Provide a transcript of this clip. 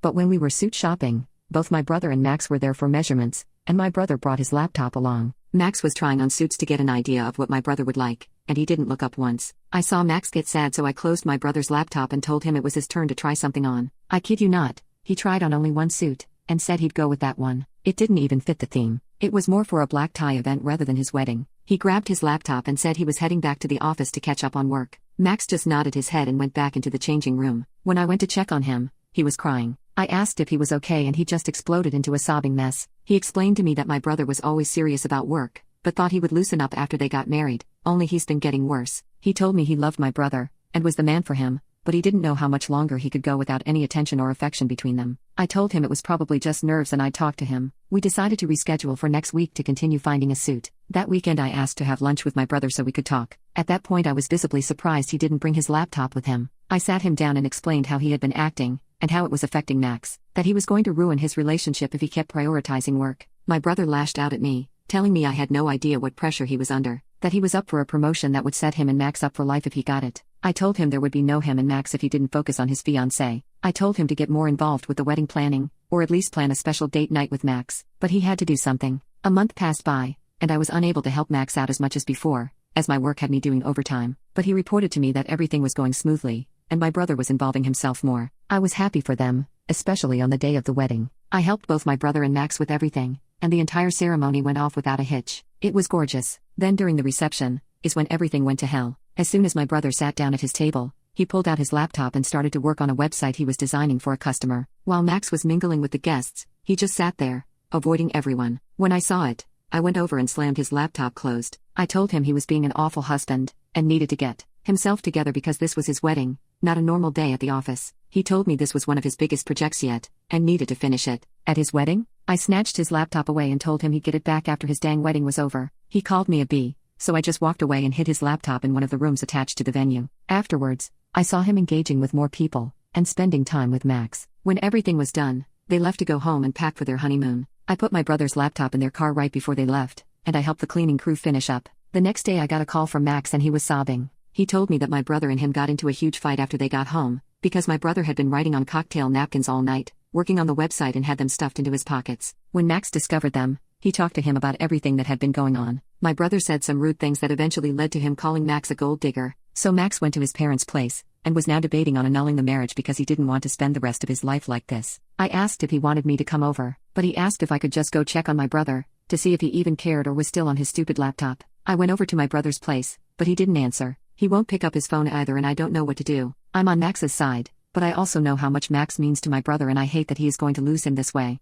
But when we were suit shopping, both my brother and Max were there for measurements, and my brother brought his laptop along. Max was trying on suits to get an idea of what my brother would like, and he didn't look up once. I saw Max get sad, so I closed my brother's laptop and told him it was his turn to try something on. I kid you not, he tried on only one suit, and said he'd go with that one. It didn't even fit the theme. It was more for a black tie event rather than his wedding. He grabbed his laptop and said he was heading back to the office to catch up on work. Max just nodded his head and went back into the changing room. When I went to check on him, he was crying. I asked if he was okay and he just exploded into a sobbing mess. He explained to me that my brother was always serious about work, but thought he would loosen up after they got married, only he's been getting worse. He told me he loved my brother, and was the man for him, but he didn't know how much longer he could go without any attention or affection between them. I told him it was probably just nerves and I'd talk to him. We decided to reschedule for next week to continue finding a suit. That weekend I asked to have lunch with my brother so we could talk. At that point I was visibly surprised he didn't bring his laptop with him. I sat him down and explained how he had been acting, and how it was affecting Max, that he was going to ruin his relationship if he kept prioritizing work. My brother lashed out at me, telling me I had no idea what pressure he was under, that he was up for a promotion that would set him and Max up for life if he got it. I told him there would be no him and Max if he didn't focus on his fiance. I told him to get more involved with the wedding planning, or at least plan a special date night with Max, but he had to do something. A month passed by, and I was unable to help Max out as much as before, as my work had me doing overtime, but he reported to me that everything was going smoothly, and my brother was involving himself more. I was happy for them, especially on the day of the wedding. I helped both my brother and Max with everything, and the entire ceremony went off without a hitch. It was gorgeous. Then during the reception, is when everything went to hell. As soon as my brother sat down at his table, he pulled out his laptop and started to work on a website he was designing for a customer. While Max was mingling with the guests, he just sat there, avoiding everyone. When I saw it, I went over and slammed his laptop closed. I told him he was being an awful husband, and needed to get himself together because this was his wedding, not a normal day at the office. He told me this was one of his biggest projects yet, and needed to finish it. At his wedding? I snatched his laptop away and told him he'd get it back after his dang wedding was over. He called me a bee, so I just walked away and hid his laptop in one of the rooms attached to the venue. Afterwards, I saw him engaging with more people, and spending time with Max. When everything was done, they left to go home and pack for their honeymoon. I put my brother's laptop in their car right before they left, and I helped the cleaning crew finish up. The next day I got a call from Max and he was sobbing. He told me that my brother and him got into a huge fight after they got home, because my brother had been writing on cocktail napkins all night, working on the website, and had them stuffed into his pockets. When Max discovered them, he talked to him about everything that had been going on. My brother said some rude things that eventually led to him calling Max a gold digger. So Max went to his parents' place, and was now debating on annulling the marriage because he didn't want to spend the rest of his life like this. I asked if he wanted me to come over, but he asked if I could just go check on my brother, to see if he even cared or was still on his stupid laptop. I went over to my brother's place, but he didn't answer. He won't pick up his phone either, and I don't know what to do. I'm on Max's side, but I also know how much Max means to my brother, and I hate that he is going to lose him this way.